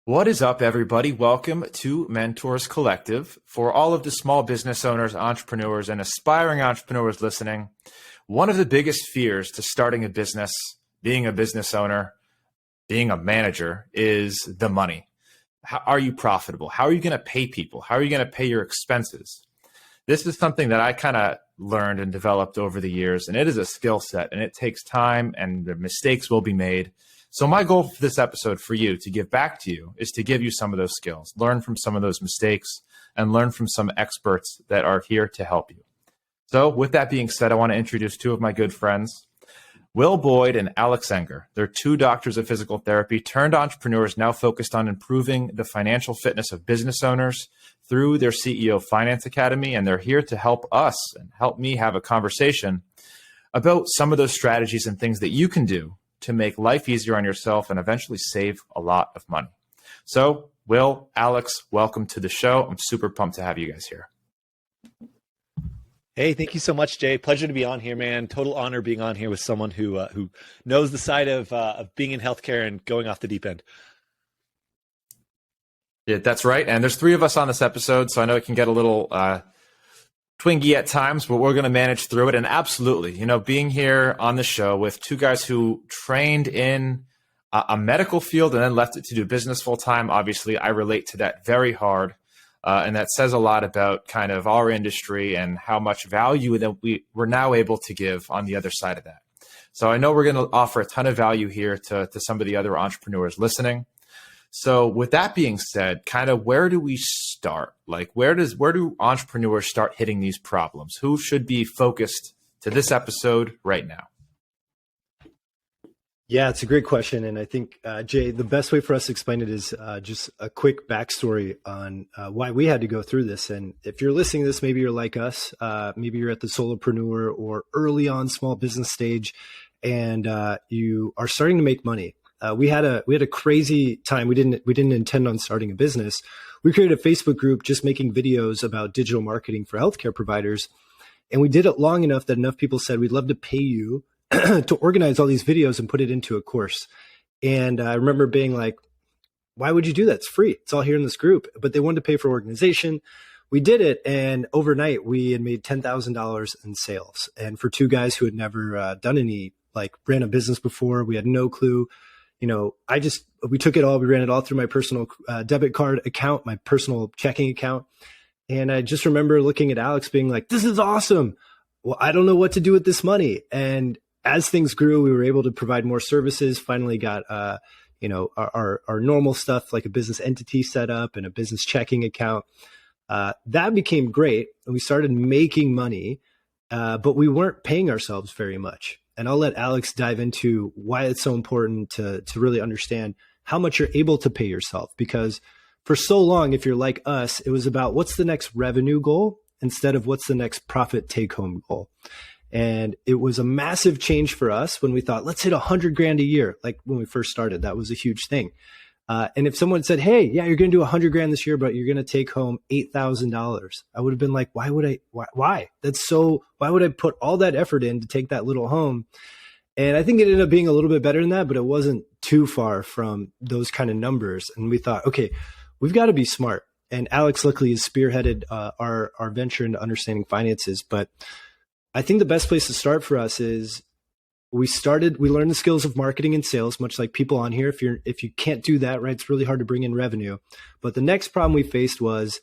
What is up, everybody? Welcome to Mentors Collective. For all of the small business owners, entrepreneurs, and aspiring entrepreneurs listening, one of the biggest fears to starting a business, being a business owner, being a manager is the money. How are you profitable? How are you going to pay people? How are you going to pay your expenses? This is something that I kind of learned and developed over the years, and it is a skill set, and it takes time, and the mistakes will be made. So my goal for this episode for you to give back to you is to give you some of those skills, learn from some of those mistakes, and learn from some experts that are here to help you. So with that being said, I want to introduce two of my good friends, Will Boyd and Alex Enger. They're two doctors of physical therapy turned entrepreneurs now focused on improving the financial fitness of business owners through their CEO Finance Academy. And they're here to help us and help me have a conversation about some of those strategies and things that you can do to make life easier on yourself and eventually save a lot of money. So, Will, Alex, welcome to the show. I'm super pumped to have you guys here. Hey, thank you so much, Jay. Pleasure to be on here, man. Total honor being on here with someone who knows the side of being in healthcare and going off the deep end. Yeah, that's right. And there's three of us on this episode, so I know it can get a little twingy at times, but we're going to manage through it. And absolutely, being here on the show with two guys who trained in a medical field and then left it to do business full time. Obviously, I relate to that very hard. And that says a lot about kind of our industry and how much value that we're now able to give on the other side of that. So I know we're going to offer a ton of value here to some of the other entrepreneurs listening. So with that being said, kind of where do we start? Like where do entrepreneurs start hitting these problems? Who should be focused to this episode right now? Yeah, it's a great question. And I think, Jay, the best way for us to explain it is just a quick backstory on why we had to go through this. And if you're listening to this, maybe you're like us, maybe you're at the solopreneur or early on small business stage, and you are starting to make money. We had a crazy time. We didn't intend on starting a business. We created a Facebook group just making videos about digital marketing for healthcare providers. And we did it long enough that enough people said, we'd love to pay you to organize all these videos and put it into a course. And I remember being like, why would you do that? It's free. It's all here in this group. But they wanted to pay for organization. We did it. And overnight, we had made $10,000 in sales. And for two guys who had never done any, ran a business before, we had no clue. We took it all. We ran it all through my personal debit card account, my personal checking account. And I just remember looking at Alex being like, this is awesome. Well, I don't know what to do with this money. And as things grew, we were able to provide more services, finally got, our normal stuff like a business entity set up and a business checking account. That became great. And we started making money, but we weren't paying ourselves very much. And I'll let Alex dive into why it's so important to really understand how much you're able to pay yourself. Because for so long, if you're like us, it was about what's the next revenue goal instead of what's the next profit take home goal. And it was a massive change for us when we thought, let's hit 100 grand a year. Like when we first started, that was a huge thing. And if someone said, hey, yeah, you're going to do 100 grand this year, but you're going to take home $8,000. I would have been like, why would I put all that effort in to take that little home? And I think it ended up being a little bit better than that, but it wasn't too far from those kind of numbers. And we thought, okay, we've got to be smart. And Alex luckily has spearheaded our venture into understanding finances. But I think the best place to start for us is we learned the skills of marketing and sales, much like people on here. If you can't do that, right, it's really hard to bring in revenue. But the next problem we faced was,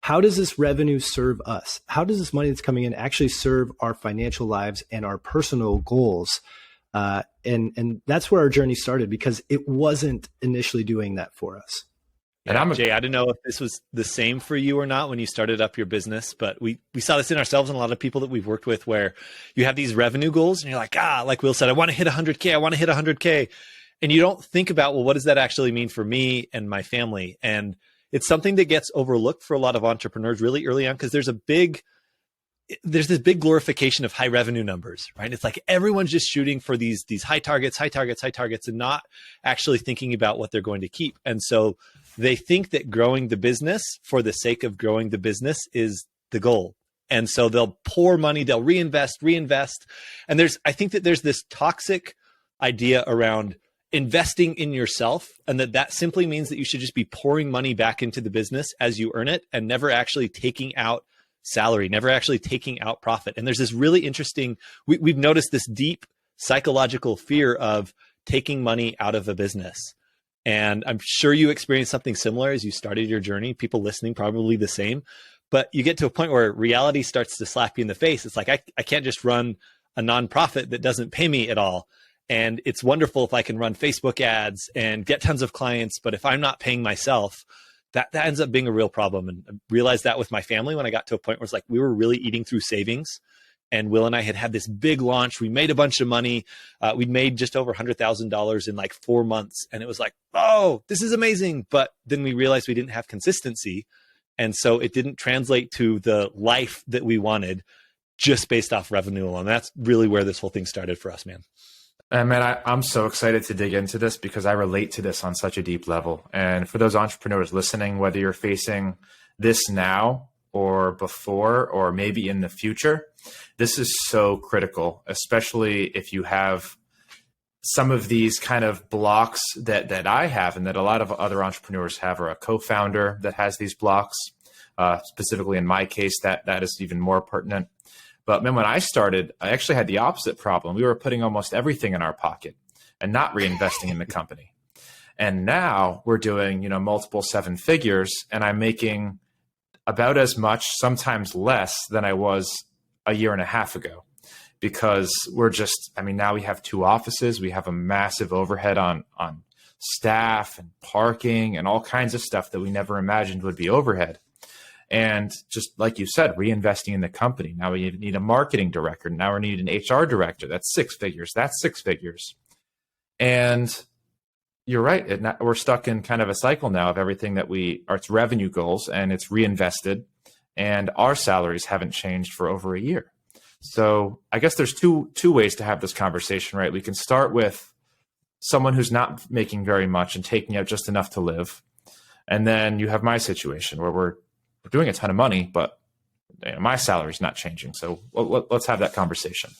how does this revenue serve us? How does this money that's coming in actually serve our financial lives and our personal goals? And that's where our journey started, because it wasn't initially doing that for us. And Jay, I don't know if this was the same for you or not when you started up your business, but we saw this in ourselves and a lot of people that we've worked with, where you have these revenue goals and you're like, like Will said, I want to hit 100K. I want to hit 100K. And you don't think about, well, what does that actually mean for me and my family? And it's something that gets overlooked for a lot of entrepreneurs really early on, because there's this big glorification of high revenue numbers, right? It's like everyone's just shooting for these high targets, and not actually thinking about what they're going to keep. And so they think that growing the business for the sake of growing the business is the goal. And so they'll pour money, they'll reinvest. And I think that there's this toxic idea around investing in yourself, and that simply means that you should just be pouring money back into the business as you earn it and never actually taking out salary, never actually taking out profit. And there's this really interesting, we've noticed this deep psychological fear of taking money out of a business. And I'm sure you experienced something similar as you started your journey. People listening, probably the same. But you get to a point where reality starts to slap you in the face. It's like, I can't just run a nonprofit that doesn't pay me at all. And it's wonderful if I can run Facebook ads and get tons of clients. But if I'm not paying myself, that ends up being a real problem. And I realized that with my family when I got to a point where it's like we were really eating through savings. And Will and I had this big launch. We made a bunch of money. We'd made just over $100,000 in like 4 months. And it was like, oh, this is amazing. But then we realized we didn't have consistency. And so it didn't translate to the life that we wanted just based off revenue alone. That's really where this whole thing started for us, man. And man, I'm so excited to dig into this because I relate to this on such a deep level. And for those entrepreneurs listening, whether you're facing this now or before, or maybe in the future, this is so critical, especially if you have some of these kind of blocks that I have and that a lot of other entrepreneurs have, or a co-founder that has these blocks. Specifically in my case, that is even more pertinent. But man, when I started, I actually had the opposite problem. We were putting almost everything in our pocket and not reinvesting in the company. And now we're doing, multiple 7 figures, and I'm making about as much, sometimes less than I was a year and a half ago, because now we have 2 offices. We have a massive overhead on staff and parking and all kinds of stuff that we never imagined would be overhead. And just like you said, reinvesting in the company. Now we need a marketing director. Now we need an HR director. That's 6 figures. That's 6 figures. And you're right. We're stuck in kind of a cycle now of everything that it's revenue goals and it's reinvested, and our salaries haven't changed for over a year. So I guess there's two ways to have this conversation, right? We can start with someone who's not making very much and taking out just enough to live. And then you have my situation where we're doing a ton of money, but my salary's not changing. So let's have that conversation.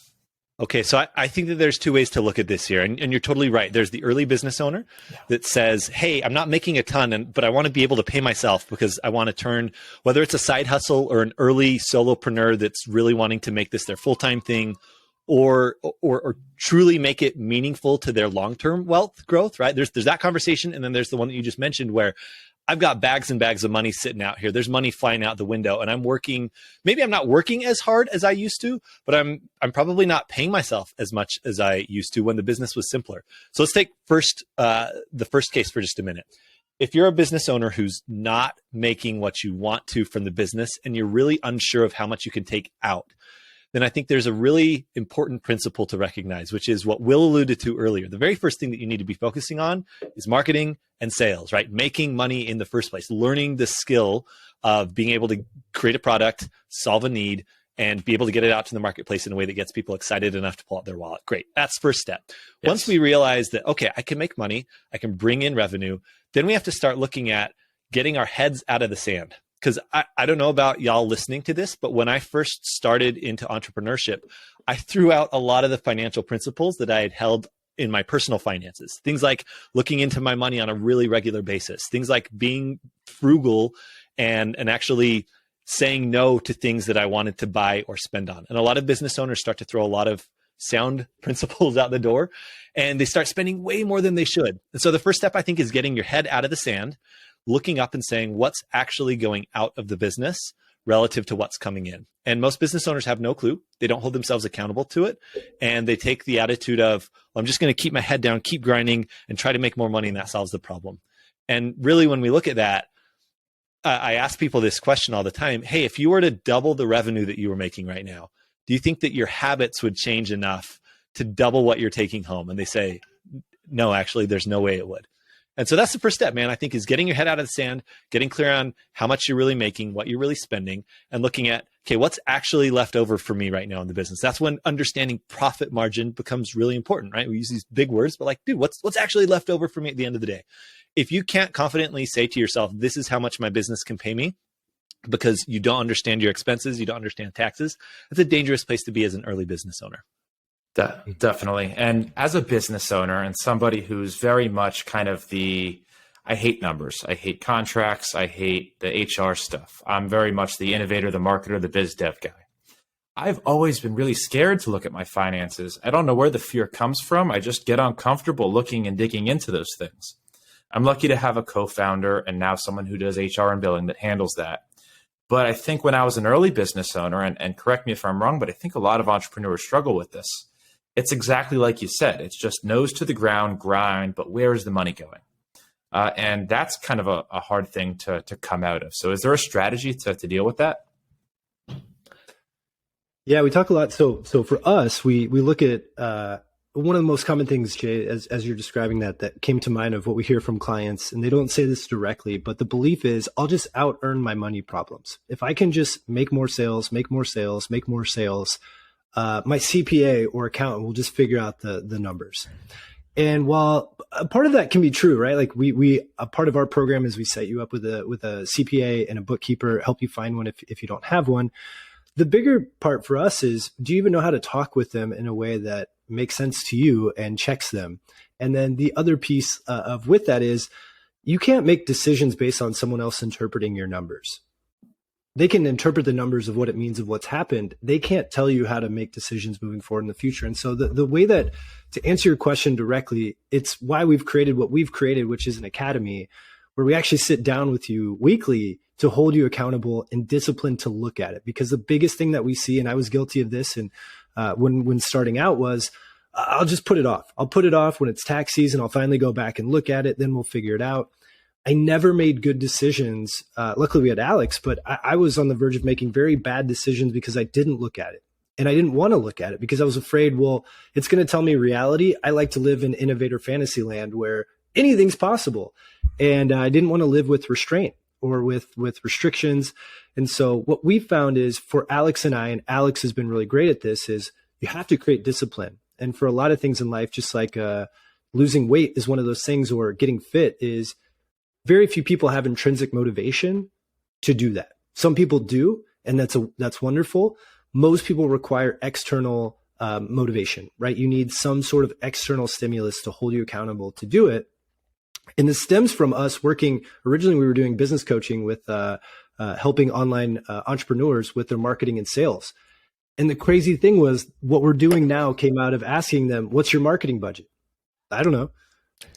Okay, so I think that there's 2 ways to look at this here, and you're totally right. There's the early business owner that says, hey, I'm not making a ton, but I want to be able to pay myself because I want to turn, whether it's a side hustle or an early solopreneur that's really wanting to make this their full-time thing, or truly make it meaningful to their long-term wealth growth, right? There's that conversation, and then there's the one that you just mentioned where I've got bags and bags of money sitting out here. There's money flying out the window, and I'm working. Maybe I'm not working as hard as I used to, but I'm probably not paying myself as much as I used to when the business was simpler. So let's take the first case for just a minute. If you're a business owner who's not making what you want to from the business, and you're really unsure of how much you can take out, then I think there's a really important principle to recognize, which is what Will alluded to earlier. The very first thing that you need to be focusing on is marketing and sales, right? Making money in the first place, learning the skill of being able to create a product, solve a need, and be able to get it out to the marketplace in a way that gets people excited enough to pull out their wallet. Great. That's first step. Yes. Once we realize that, okay, I can make money, I can bring in revenue, then we have to start looking at getting our heads out of the sand. Because I don't know about y'all listening to this, but when I first started into entrepreneurship, I threw out a lot of the financial principles that I had held in my personal finances. Things like looking into my money on a really regular basis. Things like being frugal and actually saying no to things that I wanted to buy or spend on. And a lot of business owners start to throw a lot of sound principles out the door, and they start spending way more than they should. And so the first step, I think, is getting your head out of the sand, looking up and saying what's actually going out of the business relative to what's coming in. And most business owners have no clue. They don't hold themselves accountable to it. And they take the attitude of, well, I'm just going to keep my head down, keep grinding, and try to make more money, and that solves the problem. And really, when we look at that, I ask people this question all the time. Hey, if you were to double the revenue that you were making right now, do you think that your habits would change enough to double what you're taking home? And they say, no, actually, there's no way it would. And so that's the first step, man, I think, is getting your head out of the sand, getting clear on how much you're really making, what you're really spending, and looking at, okay, what's actually left over for me right now in the business? That's when understanding profit margin becomes really important, right? We use these big words, but like, dude, what's actually left over for me at the end of the day? If you can't confidently say to yourself, this is how much my business can pay me, because you don't understand your expenses, you don't understand taxes, that's a dangerous place to be as an early business owner. Definitely. And as a business owner and somebody who's very much kind of I hate numbers, I hate contracts, I hate the HR stuff. I'm very much the innovator, the marketer, the biz dev guy. I've always been really scared to look at my finances. I don't know where the fear comes from. I just get uncomfortable looking and digging into those things. I'm lucky to have a co-founder and now someone who does HR and billing that handles that. But I think when I was an early business owner, and correct me if I'm wrong, but I think a lot of entrepreneurs struggle with this. It's exactly like you said. It's just nose to the ground, grind, but where is the money going? And that's kind of a hard thing to come out of. So is there a strategy to deal with that? Yeah, we talk a lot. So for us, we look at one of the most common things, Jay, as you're describing that came to mind of what we hear from clients, and they don't say this directly, but the belief is I'll just out earn my money problems. If I can just make more sales, my CPA or accountant will just figure out the numbers. And while a part of that can be true, right? Like a part of our program is we set you up with a CPA and a bookkeeper, help you find one if you don't have one. The bigger part for us is, do you even know how to talk with them in a way that makes sense to you and checks them? And then the other piece with that is you can't make decisions based on someone else interpreting your numbers. They can interpret the numbers of what it means of what's happened. They can't tell you how to make decisions moving forward in the future. And so the way that, to answer your question directly, it's why we've created what we've created, which is an academy where we actually sit down with you weekly to hold you accountable and disciplined to look at it. Because the biggest thing that we see, and I was guilty of this, and when starting out was, I'll just put it off. I'll put it off when it's tax season. I'll finally go back and look at it. Then we'll figure it out. I never made good decisions. Luckily, we had Alex, but I was on the verge of making very bad decisions because I didn't look at it. And I didn't want to look at it because I was afraid, well, it's going to tell me reality. I like to live in innovator fantasy land where anything's possible. And I didn't want to live with restraint or with restrictions. And so what we found is for Alex and I, and Alex has been really great at this, is you have to create discipline. And for a lot of things in life, just like losing weight is one of those things, or getting fit is, very few people have intrinsic motivation to do that. Some people do, and that's wonderful. Most people require external motivation, right? You need some sort of external stimulus to hold you accountable to do it. And this stems from us working. Originally, we were doing business coaching with helping online entrepreneurs with their marketing and sales. And the crazy thing was, what we're doing now came out of asking them, "What's your marketing budget?" I don't know.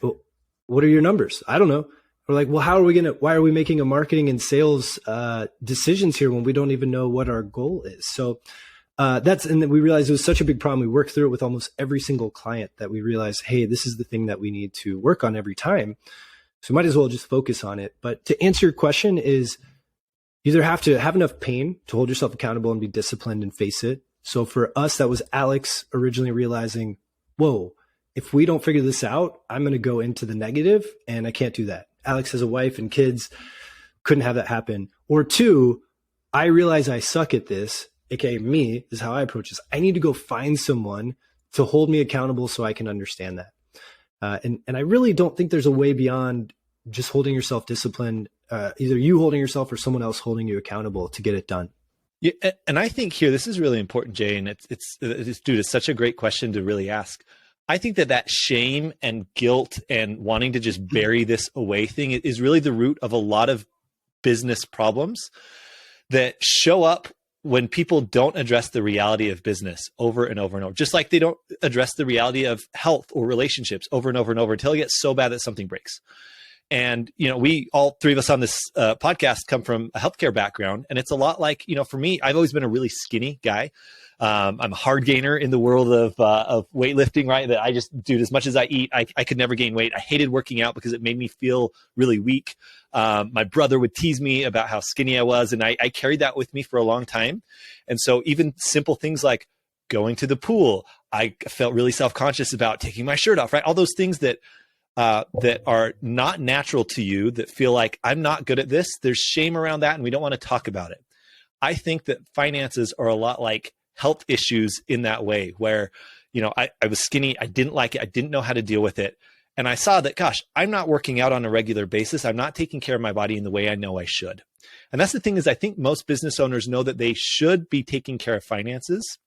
Well, what are your numbers? I don't know. We're like, well, why are we making a marketing and sales decisions here when we don't even know what our goal is? So and then we realized it was such a big problem. We worked through it with almost every single client that we realized, hey, this is the thing that we need to work on every time. So we might as well just focus on it. But to answer your question is, you either have to have enough pain to hold yourself accountable and be disciplined and face it. So for us, that was Alex originally realizing, whoa, if we don't figure this out, I'm going to go into the negative, and I can't do that. Alex has a wife and kids, couldn't have that happen. Or two, I realize I suck at this, aka me, this is how I approach this. I need to go find someone to hold me accountable so I can understand that. And I really don't think there's a way beyond just holding yourself disciplined, either you holding yourself or someone else holding you accountable to get it done. Yeah, and I think here, this is really important, Jay, and it's such a great question to really ask. I think that shame and guilt and wanting to just bury this away thing is really the root of a lot of business problems that show up when people don't address the reality of business over and over and over, just like they don't address the reality of health or relationships over and over and over until it gets so bad that something breaks. And, we, all three of us on this podcast, come from a healthcare background. And it's a lot like, for me, I've always been a really skinny guy. I'm a hard gainer in the world of weightlifting, right? That I just, dude, as much as I eat, I could never gain weight. I hated working out because it made me feel really weak. My brother would tease me about how skinny I was, and I carried that with me for a long time. And so even simple things like going to the pool, I felt really self-conscious about taking my shirt off, right? All those things that are not natural to you, that feel like I'm not good at this. There's shame around that, and we don't want to talk about it. I think that finances are a lot like health issues in that way, where, I was skinny. I didn't like it. I didn't know how to deal with it. And I saw that, gosh, I'm not working out on a regular basis. I'm not taking care of my body in the way I know I should. And that's the thing, is I think most business owners know that they should be taking care of finances,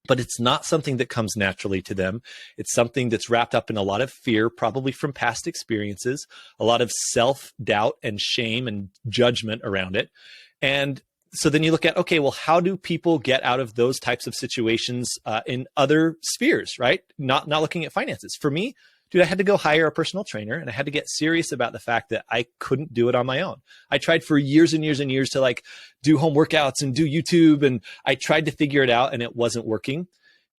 but it's not something that comes naturally to them. It's something that's wrapped up in a lot of fear, probably from past experiences, a lot of self-doubt and shame and judgment around it. And so then you look at, okay, well, how do people get out of those types of situations in other spheres, right? Not looking at finances. For me, dude, I had to go hire a personal trainer, and I had to get serious about the fact that I couldn't do it on my own. I tried for years and years and years to like do home workouts and do YouTube, and I tried to figure it out, and it wasn't working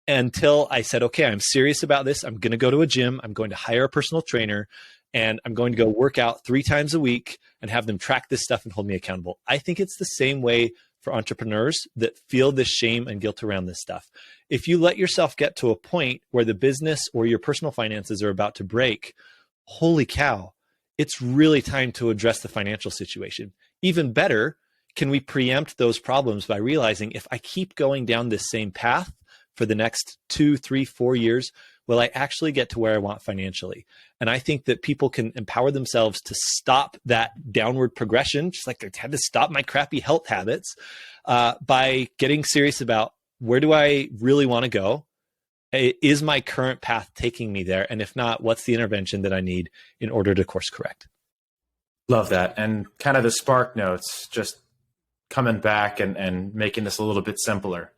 until I said, okay, I'm serious about this. I'm going to go to a gym. I'm going to hire a personal trainer, and I'm going to go work out 3 times a week and have them track this stuff and hold me accountable. I think it's the same way for entrepreneurs that feel this shame and guilt around this stuff. If you let yourself get to a point where the business or your personal finances are about to break, holy cow, it's really time to address the financial situation. Even better, can we preempt those problems by realizing if I keep going down this same path for the next 2, 3, 4 years, will I actually get to where I want financially? And I think that people can empower themselves to stop that downward progression, just like they had to stop my crappy health habits, by getting serious about, where do I really want to go? Is my current path taking me there? And if not, what's the intervention that I need in order to course correct? Love that. And kind of the spark notes, just coming back and making this a little bit simpler.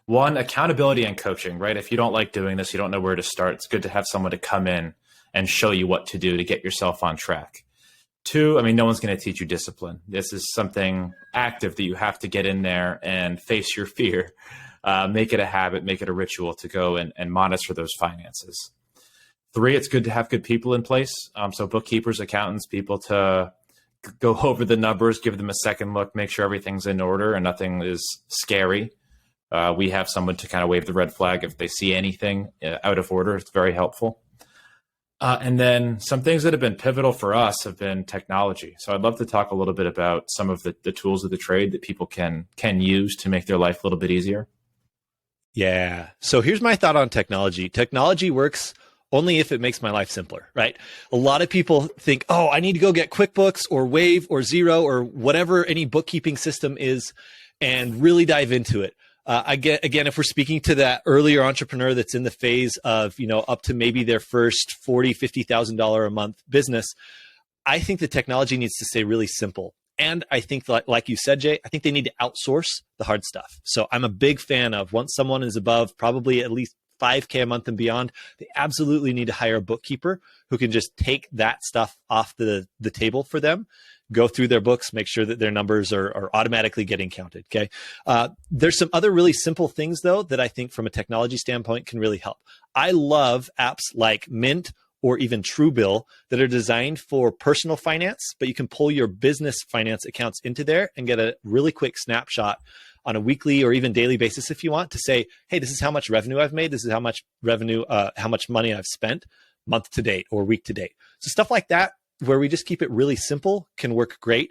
1, accountability and coaching, right? If you don't like doing this, you don't know where to start, it's good to have someone to come in and show you what to do to get yourself on track. 2, I mean, no one's going to teach you discipline. This is something active that you have to get in there and face your fear. Make it a habit, make it a ritual to go and monitor those finances. 3, it's good to have good people in place. So bookkeepers, accountants, people to go over the numbers, give them a second look, make sure everything's in order and nothing is scary. We have someone to kind of wave the red flag if they see anything out of order. It's very helpful. And then some things that have been pivotal for us have been technology. So I'd love to talk a little bit about some of the tools of the trade that people can use to make their life a little bit easier. Yeah. So here's my thought on technology. Technology works only if it makes my life simpler, right? A lot of people think, oh, I need to go get QuickBooks or Wave or Xero or whatever any bookkeeping system is and really dive into it. Again, if we're speaking to that earlier entrepreneur that's in the phase of, up to maybe their first $40,000, $50,000 a month business, I think the technology needs to stay really simple. And I think, like you said, Jay, I think they need to outsource the hard stuff. So I'm a big fan of, once someone is above probably at least $5K a month and beyond, they absolutely need to hire a bookkeeper who can just take that stuff off the table for them, go through their books, make sure that their numbers are automatically getting counted. Okay. There's some other really simple things though, that I think from a technology standpoint can really help. I love apps like Mint or even Truebill that are designed for personal finance, but you can pull your business finance accounts into there and get a really quick snapshot on a weekly or even daily basis if you want to say, hey, this is how much revenue I've made. This is how much revenue, how much money I've spent month to date or week to date. So stuff like that, where we just keep it really simple, can work great.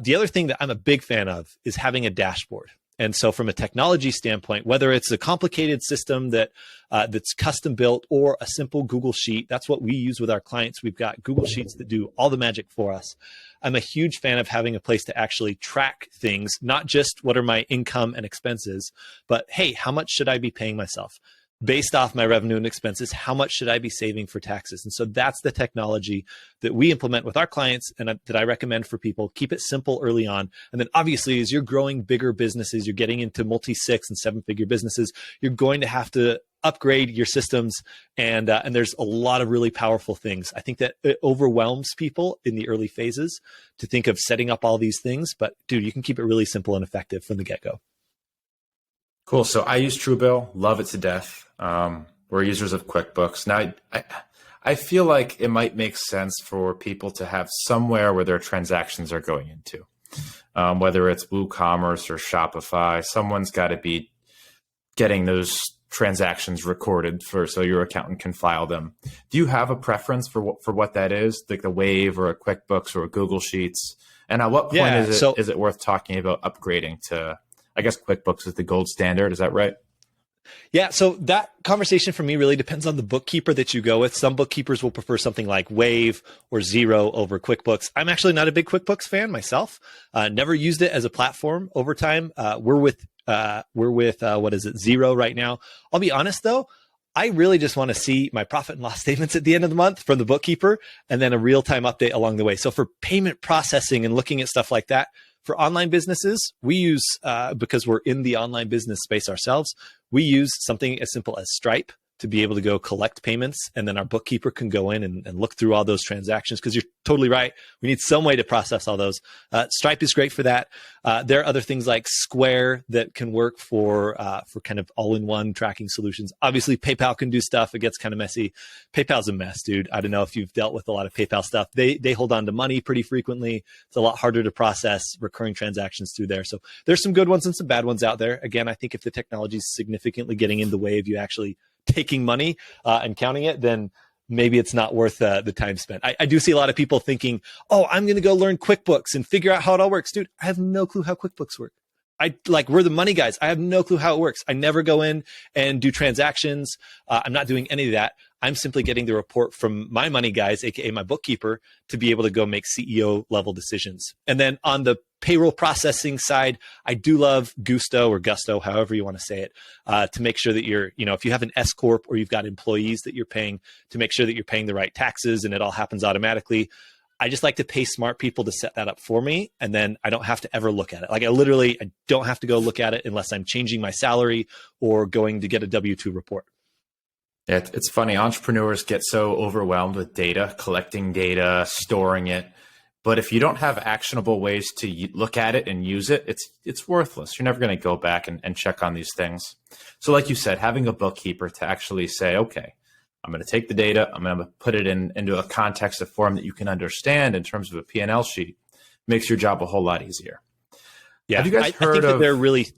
The other thing that I'm a big fan of is having a dashboard. And so from a technology standpoint, whether it's a complicated system that's custom built or a simple Google Sheet, that's what we use with our clients. We've got Google Sheets that do all the magic for us. I'm a huge fan of having a place to actually track things, not just what are my income and expenses, but hey, how much should I be paying myself? Based off my revenue and expenses, how much should I be saving for taxes? And so that's the technology that we implement with our clients and that I recommend for people. Keep it simple early on. And then obviously, as you're growing bigger businesses, you're getting into multi-6 and 7-figure businesses, you're going to have to upgrade your systems. And there's a lot of really powerful things. I think that it overwhelms people in the early phases to think of setting up all these things. But dude, you can keep it really simple and effective from the get-go. Cool. So I use Truebill, love it to death. We're users of QuickBooks. Now, I feel like it might make sense for people to have somewhere where their transactions are going into, whether it's WooCommerce or Shopify. Someone's got to be getting those transactions recorded so your accountant can file them. Do you have a preference for what that is, like the Wave or a QuickBooks or a Google Sheets? And at what point is it worth talking about upgrading to? I guess QuickBooks is the gold standard. Is that right? Yeah. So that conversation for me really depends on the bookkeeper that you go with. Some bookkeepers will prefer something like Wave or Xero over QuickBooks. I'm actually not a big QuickBooks fan myself. Never used it as a platform over time. We're with what is it, zero right now. I'll be honest though, I really just want to see my profit and loss statements at the end of the month from the bookkeeper, and then a real-time update along the way. So for payment processing and looking at stuff like that, for online businesses, we use, because we're in the online business space ourselves, we use something as simple as Stripe to be able to go collect payments. And then our bookkeeper can go in and look through all those transactions, because you're totally right. We need some way to process all those. Stripe is great for that. There are other things like Square that can work for kind of all-in-one tracking solutions. Obviously, PayPal can do stuff. It gets kind of messy. PayPal's a mess, dude. I don't know if you've dealt with a lot of PayPal stuff. They hold on to money pretty frequently. It's a lot harder to process recurring transactions through there. So there's some good ones and some bad ones out there. Again, I think if the technology is significantly getting in the way of you actually taking money and counting it, then maybe it's not worth the time spent. I do see a lot of people thinking, oh, I'm going to go learn QuickBooks and figure out how it all works. Dude, I have no clue how QuickBooks work. We're the money guys. I have no clue how it works. I never go in and do transactions. I'm not doing any of that. I'm simply getting the report from my money guys, AKA my bookkeeper, to be able to go make CEO level decisions. And then on the payroll processing side, I do love Gusto or Gusto, however you want to say it, to make sure that you're, if you have an S Corp or you've got employees that you're paying, to make sure that you're paying the right taxes and it all happens automatically. I just like to pay smart people to set that up for me. And then I don't have to ever look at it. I don't have to go look at it unless I'm changing my salary or going to get a W-2 report. It's funny. Entrepreneurs get so overwhelmed with data, collecting data, storing it. But if you don't have actionable ways to look at it and use it, it's worthless. You're never going to go back and check on these things. So like you said, having a bookkeeper to actually say, okay, I'm going to take the data, I'm going to put it into a context, a form that you can understand in terms of a P&L sheet, makes your job a whole lot easier. Yeah, have you guys heard I think of... that there are really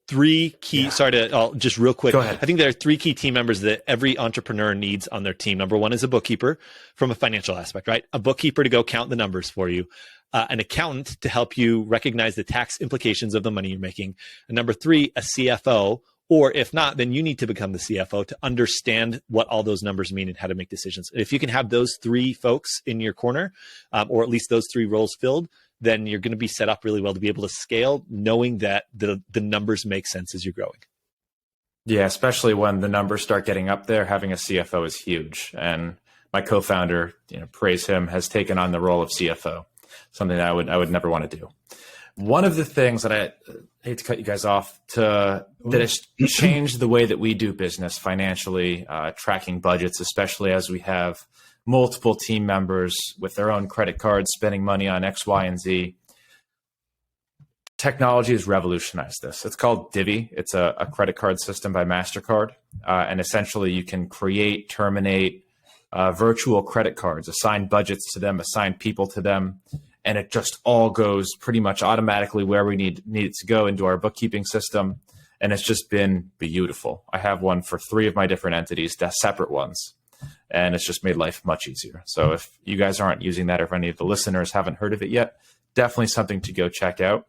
three key, just real quick. Go ahead. I think there are three key team members that every entrepreneur needs on their team. Number one is a bookkeeper from a financial aspect, right? A bookkeeper to go count the numbers for you. An accountant to help you recognize the tax implications of the money you're making. And number three, a CFO, or if not, then you need to become the CFO to understand what all those numbers mean and how to make decisions. If you can have those three folks in your corner, or at least those three roles filled, then you're going to be set up really well to be able to scale, knowing that the numbers make sense as you're growing. Yeah, especially when the numbers start getting up there, having a CFO is huge. And my co-founder, praise him, has taken on the role of CFO, something that I would never want to do. One of the things that I hate to cut you guys off that has changed the way that we do business financially, tracking budgets, especially as we have multiple team members with their own credit cards spending money on X, Y, and Z. Technology has revolutionized this. It's called Divi. It's a credit card system by MasterCard. And essentially you can create, terminate virtual credit cards, assign budgets to them, assign people to them. And it just all goes pretty much automatically where we need it to go into our bookkeeping system. And it's just been beautiful. I have one for 3 of my different entities, separate ones. And it's just made life much easier. So if you guys aren't using that, or if any of the listeners haven't heard of it yet, definitely something to go check out.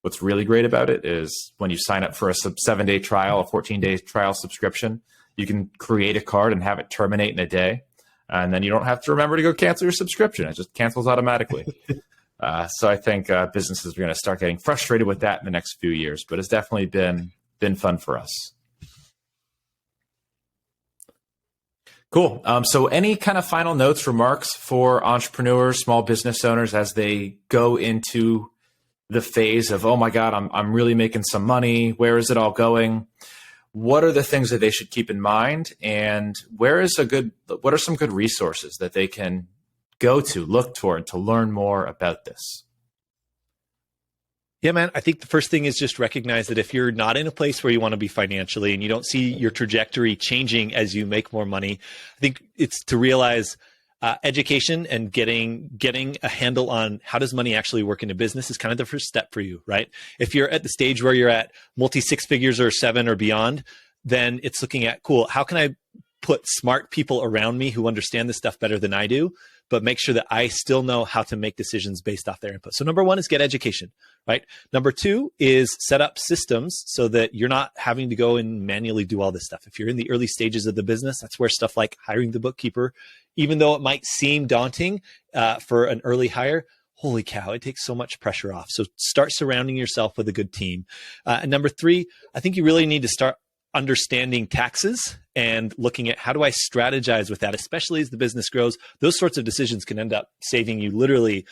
What's really great about it is when you sign up for a 7-day trial, a 14-day trial subscription, you can create a card and have it terminate in a day. And then you don't have to remember to go cancel your subscription. It just cancels automatically. So I think businesses are going to start getting frustrated with that in the next few years, but it's definitely been fun for us. Cool. So any kind of final notes, remarks for entrepreneurs, small business owners as they go into the phase of, oh my God, I'm really making some money. Where is it all going? What are the things that they should keep in mind? And what are some good resources that they can go to, look toward to learn more about this? Yeah, man, I think the first thing is just recognize that if you're not in a place where you want to be financially and you don't see your trajectory changing as you make more money, I think it's to realize education and getting a handle on how does money actually work in a business is kind of the first step for you, right? If you're at the stage where you're at multi 6 figures or 7 or beyond, then it's looking at, cool, how can I put smart people around me who understand this stuff better than I do, but make sure that I still know how to make decisions based off their input. So number one is get education, right? Number two is set up systems so that you're not having to go and manually do all this stuff. If you're in the early stages of the business, that's where stuff like hiring the bookkeeper, even though it might seem daunting for an early hire, holy cow, it takes so much pressure off. So start surrounding yourself with a good team. And number three, I think you really need to start understanding taxes and looking at how do I strategize with that, especially as the business grows. Those sorts of decisions can end up saving you literally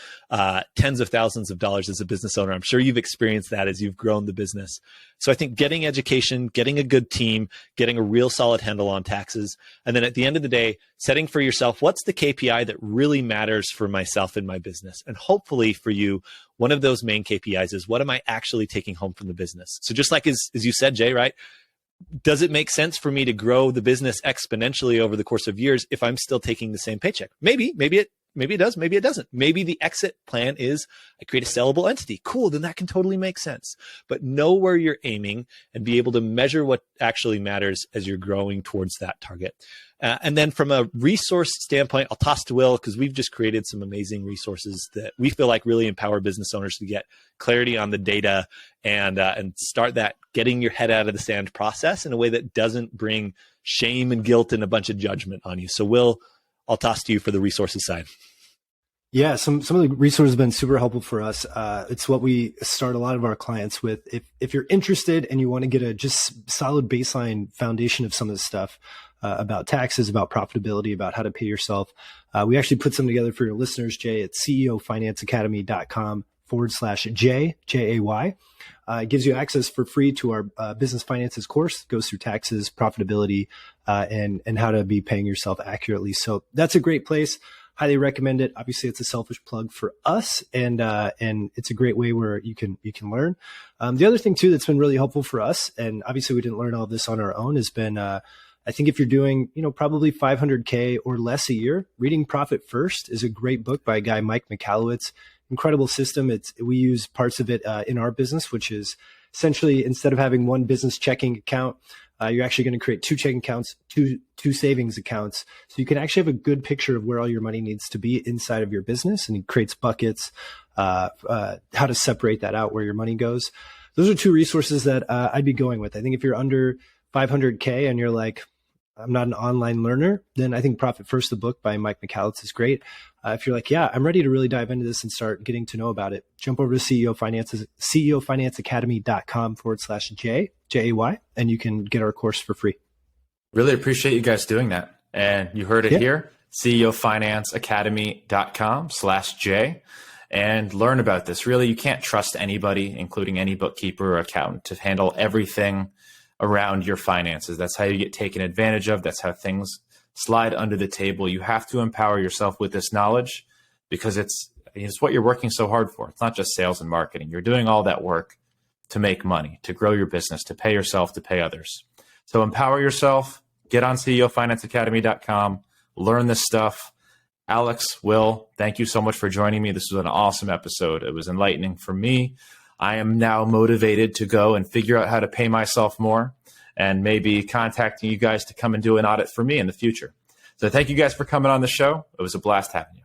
tens of thousands of dollars as a business owner. I'm sure you've experienced that as you've grown the business. So I think getting education, getting a good team, getting a real solid handle on taxes, and then at the end of the day, setting for yourself, what's the KPI that really matters for myself and my business? And hopefully for you, one of those main KPIs is what am I actually taking home from the business? So just like as you said, Jay, right? Does it make sense for me to grow the business exponentially over the course of years if I'm still taking the same paycheck? Maybe it does, maybe it doesn't. Maybe the exit plan is I create a sellable entity. Cool, then that can totally make sense. But know where you're aiming and be able to measure what actually matters as you're growing towards that target. And then from a resource standpoint, I'll toss to Will because we've just created some amazing resources that we feel like really empower business owners to get clarity on the data and start that getting your head out of the sand process in a way that doesn't bring shame and guilt and a bunch of judgment on you. So Will, I'll toss to you for the resources side. Yeah, some of the resources have been super helpful for us. It's what we start a lot of our clients with. If you're interested and you want to get a just solid baseline foundation of some of this stuff about taxes, about profitability, about how to pay yourself, we actually put some together for your listeners, Jay, at ceofinanceacademy.com/J, J-A-Y. It gives you access for free to our business finances course. It goes through taxes, profitability, and how to be paying yourself accurately. So that's a great place. Highly recommend it. Obviously, it's a selfish plug for us, and it's a great way where you can learn. The other thing too that's been really helpful for us, and obviously we didn't learn all of this on our own, has been I think if you're doing probably $500K or less a year, reading Profit First is a great book by a guy, Mike Michalowicz. Incredible system. We use parts of it in our business, which is essentially instead of having one business checking account, you're actually going to create two checking accounts, two savings accounts. So you can actually have a good picture of where all your money needs to be inside of your business, and it creates buckets, how to separate that out where your money goes. Those are two resources that I'd be going with. I think if you're under 500K and you're like, I'm not an online learner, then I think Profit First, the book by Mike Michalowicz, is great. If you're like, yeah, I'm ready to really dive into this and start getting to know about it, jump over to ceofinanceacademy.com/J, J-A-Y, and you can get our course for free. Really appreciate you guys doing that. And you heard it here, ceofinanceacademy.com/J, and learn about this. Really, you can't trust anybody, including any bookkeeper or accountant, to handle everything around your finances. That's how you get taken advantage of. That's how things slide under the table. You have to empower yourself with this knowledge because it's what you're working so hard for. It's not just sales and marketing. You're doing all that work to make money, to grow your business, to pay yourself, to pay others. So empower yourself, get on ceofinanceacademy.com, learn this stuff. Alex, Will, thank you so much for joining me. This was an awesome episode. It was enlightening for me. I am now motivated to go and figure out how to pay myself more and maybe contacting you guys to come and do an audit for me in the future. So thank you guys for coming on the show. It was a blast having you.